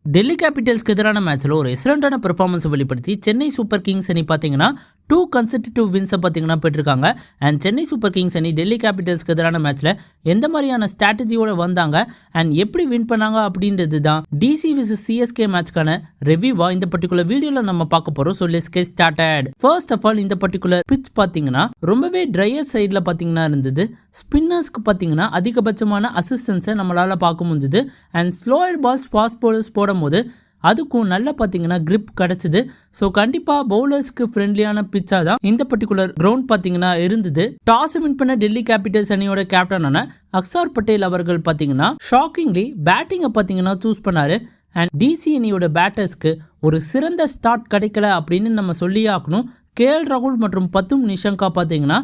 டெல்லி கேபிட்டல்ஸ்க்கு எதிரான மேட்ச்ல ஒரு எக்ஸலண்டான பெர்ஃபார்மன்ஸ் வெளிப்படுத்தி சென்னை சூப்பர் கிங்ஸ் அணி பார்த்தீங்கன்னா 2 கன்சிக்யூட்டிவ் வின்ஸை பார்த்தீங்கன்னா பெற்றிருக்காங்க. அண்ட் சென்னை சூப்பர் கிங்ஸ் அணி டெல்லி கேபிட்டல்ஸ்க்கு எதிரான மேட்ச்ல எந்த மாதிரியான ஸ்ட்ராட்டஜியோட வந்தாங்க அண்ட் எப்படி வின் பண்ணாங்க அப்படின்றது தான் டிசி விசஸ் சிஎஸ்கே மேட்ச்க்கான ரிவ்யூவா இந்த பர்டிகுலர் வீடியோல நம்ம பார்க்க போறோம். So let's get started. First of all இந்த பர்டிகுலர் பிட்ச் பார்த்தீங்கன்னா ரொம்பவே ட்ரையர் சைட்ல பார்த்தீங்கன்னா இருந்தது. ஸ்பின்னர்ஸ்க்கு பார்த்தீங்கன்னா அதிகபட்சமான அசிஸ்டன்ஸை நம்மளால பார்க்க முடிஞ்சது. And slower balls fast bowlers போடும்போது அதுக்கும் நல்லா பார்த்தீங்கன்னா கிரிப் கிடச்சிது. ஸோ கண்டிப்பாக பவுலர்ஸ்க்கு ஃப்ரெண்ட்லியான பிச்சாக தான் இந்த பர்டிகுலர் கிரவுண்ட் பார்த்தீங்கன்னா இருந்தது. டாஸ் வின் பண்ண டெல்லி கேபிட்டல்ஸ் அணியோட கேப்டனான அக்ஷர் பட்டேல் அவர்கள் பார்த்தீங்கன்னா ஷாக்கிங்லி பேட்டிங்கை பார்த்தீங்கன்னா சூஸ் பண்ணாரு. அண்ட் டிசி அணியோட பேட்டர்ஸ்க்கு ஒரு சிறந்த ஸ்டார்ட் கிடைக்கல அப்படின்னு நம்ம சொல்லியே ஆகணும். கேஎல் ராகுல் மற்றும் பத்தும் நிஷங்கா பார்த்தீங்கன்னா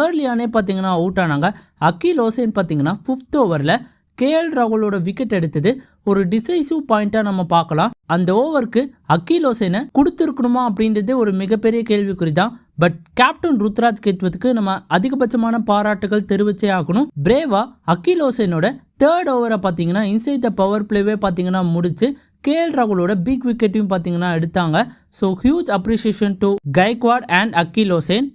ஏர்லியானே பார்த்தீங்கன்னா அவுட் ஆனாங்க. அகில் ஹோசேன் பார்த்தீங்கன்னா 5th ஓவரில் கேஎல் ராகுலோட விக்கெட் எடுத்தது ஒரு டிசைசிவ் பாயிண்டா நம்ம பார்க்கலாம். அந்த ஓவருக்கு அகில் ஹோசேனை கொடுத்துருக்கணுமா அப்படின்றது ஒரு மிகப்பெரிய கேள்விக்குறி தான். பட் கேப்டன் ருத்ராஜ் கேத்வத்துக்கு நம்ம அதிகபட்சமான பாராட்டுகள் தெரிவிச்சே ஆகணும். பிரேவா அகில் ஹோசேனோட 3rd ஓவரை பார்த்தீங்கன்னா இன்சைட் த பவர் பிளேவே பார்த்தீங்கன்னா முடிச்சு கேஎல் ராகுலோட பிக் விக்கெட்டையும் பார்த்தீங்கன்னா எடுத்தாங்க. So huge appreciation to Gaikwad and Akeal Hosein.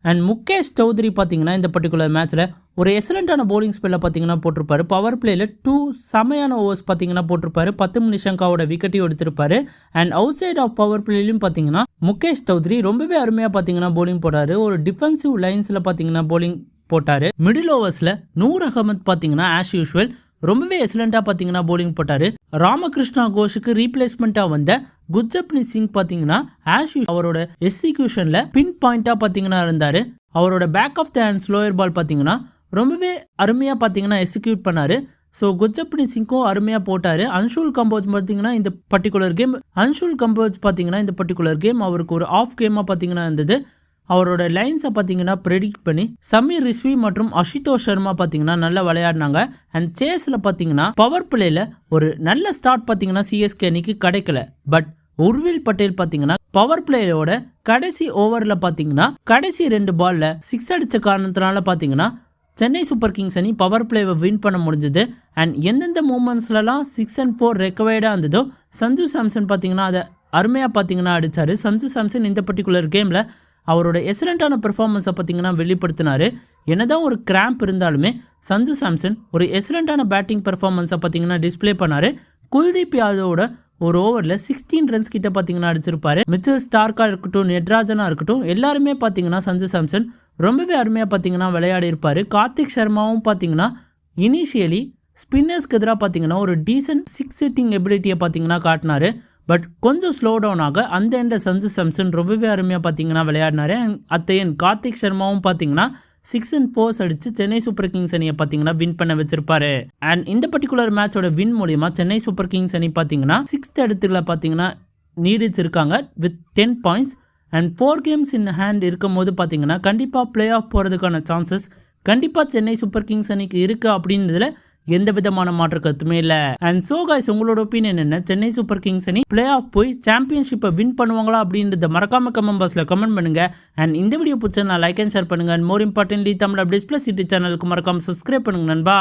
And Mukesh Choudhary பார்த்தீங்கன்னா இந்த பர்டிகுலர் மேட்ச்சில் ஒரு எக்ஸலண்டான போலிங் ஸ்பெல்லை பார்த்தீங்கன்னா போட்டிருப்பாரு. பவர் பிளேயில் 2 செமையான ஓவர்ஸ் பார்த்தீங்கன்னா போட்டிருப்பாரு. 10 நிஷங்காவோட விக்கெட்டையும் எடுத்திருப்பாரு. And outside of power பிளேலையும் பார்த்தீங்கன்னா முகேஷ் சௌத்ரி ரொம்பவே அருமையாக பார்த்தீங்கன்னா போலிங் போட்டாரு. ஒரு டிஃபென்சிவ் லைன்ஸில் பார்த்தீங்கன்னா போலிங் போட்டாரு. மிடில் ஓவர்ஸில் நூர் அகமத் பார்த்தீங்கன்னா ஆஸ் யூஷுவல் ரொம்பவே எக்ஸலண்டாக பார்த்தீங்கன்னா போலிங் போட்டாரு. ராமகிருஷ்ணா கோஷுக்கு ரீப்ளேஸ்மெண்ட்டாக வந்த குர்ஜப்னீத் சிங் பார்த்தீங்கன்னா ஆஸ் அவரோட எக்ஸிகியூஷனில் பின் பாயிண்டாக பார்த்தீங்கன்னா இருந்தார். அவரோட back of the hand slower ball பார்த்தீங்கன்னா ரொம்பவே அருமையாக பார்த்தீங்கன்னா எக்ஸிக்யூட் பண்ணார். ஸோ குர்ஜப்னீத் சிங்கும் அருமையாக போட்டார். அன்ஷுல் கம்போஜ் பார்த்தீங்கன்னா இந்த பர்டிகுலர் கேம் அவருக்கு ஒரு ஆஃப் கேமாக பார்த்தீங்கன்னா இருந்தது. அவரோட லைன்ஸை பார்த்தீங்கன்னா ப்ரெடிக்ட் பண்ணி சமீர் ரிஸ்வி மற்றும் அஷிதோஷ் சர்மா பார்த்தீங்கன்னா நல்லா விளையாடினாங்க. அண்ட் சேஸில் பார்த்தீங்கன்னா பவர் பிளேயில் ஒரு நல்ல ஸ்டார்ட் பார்த்தீங்கன்னா சிஎஸ்கே அணிக்கு கிடைக்கல. பட் உர்வில் பட்டேல் பார்த்தீங்கன்னா பவர் பிளேயோட கடைசி ஓவரில் பார்த்தீங்கன்னா கடைசி 2 பால்ல 6 அடித்த காரணத்தினால பார்த்தீங்கன்னா சென்னை சூப்பர் கிங்ஸ் அணி பவர் பிளேவை வின் பண்ண முடிஞ்சது. அண்ட் எந்தெந்த மூமெண்ட்ஸ்லாம் 6 and 4 ரெக்கவர்டாக இருந்ததோ சஞ்சு சாம்சன் பார்த்தீங்கன்னா அதை அருமையாக பார்த்தீங்கன்னா அடித்தார். சஞ்சு சாம்சன் இந்த பர்டிகுலர் கேமில் அவரோட எக்ஸலண்டான பெர்ஃபார்மன்ஸை பார்த்தீங்கன்னா வெளிப்படுத்தினார். என்னதான் ஒரு கிராம்ப் இருந்தாலுமே சஞ்சு சாம்சன் ஒரு எக்ஸலண்டான பேட்டிங் பெர்ஃபார்மன்ஸை பார்த்தீங்கன்னா டிஸ்பிளே பண்ணார். குல்தீப் யாதவோட ஒரு ஓவரில் 16 ரன்ஸ் கிட்ட பார்த்தீங்கன்னா அடிச்சிருப்பாரு. மிச்சல் ஸ்டார்க்காக இருக்கட்டும், நெட்ராஜனாக இருக்கட்டும், எல்லாருமே பார்த்தீங்கன்னா சஞ்சு சாம்சன் ரொம்பவே அருமையாக பார்த்தீங்கன்னா விளையாடி இருப்பார். கார்த்திக் சர்மாவும் பார்த்தீங்கன்னா இனிஷியலி ஸ்பின்னர்ஸ்க்கு எதிராக பார்த்தீங்கன்னா ஒரு டீசன்ட் 6 ஹிட்டிங் எபிலிட்டியை பார்த்தீங்கன்னா காட்டினாரு. பட் கொஞ்சம் ஸ்லோ டவுன் ஆக அந்த எண்ட சஞ்சு சாம்சன் ரொம்பவே அருமையாக பார்த்தீங்கன்னா விளையாடினாரு. அத்தையன் கார்த்திக் சர்மாவும் பார்த்தீங்கன்னா 6 and 4 அடிச்சு சென்னை சூப்பர் கிங்ஸ் அணியை பார்த்தீங்கன்னா வின் பண்ண வச்சிருப்பாரு. அண்ட் இந்த பர்டிகுலர் மேட்சோட வின் மூலியமா சென்னை சூப்பர் கிங்ஸ் அணி பார்த்தீங்கன்னா 6th இடத்துல பார்த்தீங்கன்னா நீடிச்சிருக்காங்க with 10 points. And 4 games in hand இருக்கும் போது பார்த்தீங்கன்னா கண்டிப்பாக பிளே ஆஃப் போகிறதுக்கான சான்சஸ் கண்டிப்பாக சென்னை சூப்பர் கிங்ஸ் அணிக்கு இருக்கு அப்படின்றதுல எந்த விதமான மாற்று கருத்துமே இல்லை. அண்ட் சோ கைஸ், உங்களோட ஒப்பீனியன் என்ன? சென்னை சூப்பர் கிங்ஸ் அணி பிளே ஆஃப் போய் சாம்பியன்ஷிப்பை வின் பண்ணுவாங்களா அப்படின்றத மறக்காம கமெண்ட் பாக்ஸ்ல கமெண்ட் பண்ணுங்க. அண்ட் இந்த வீடியோ பிடிச்சா லைக் அண்ட் ஷேர் பண்ணுங்க. And more importantly Tamil updates plus YouTube சேனலுக்கு மறக்காம சப்ஸ்கிரைப் பண்ணுங்க நண்பா.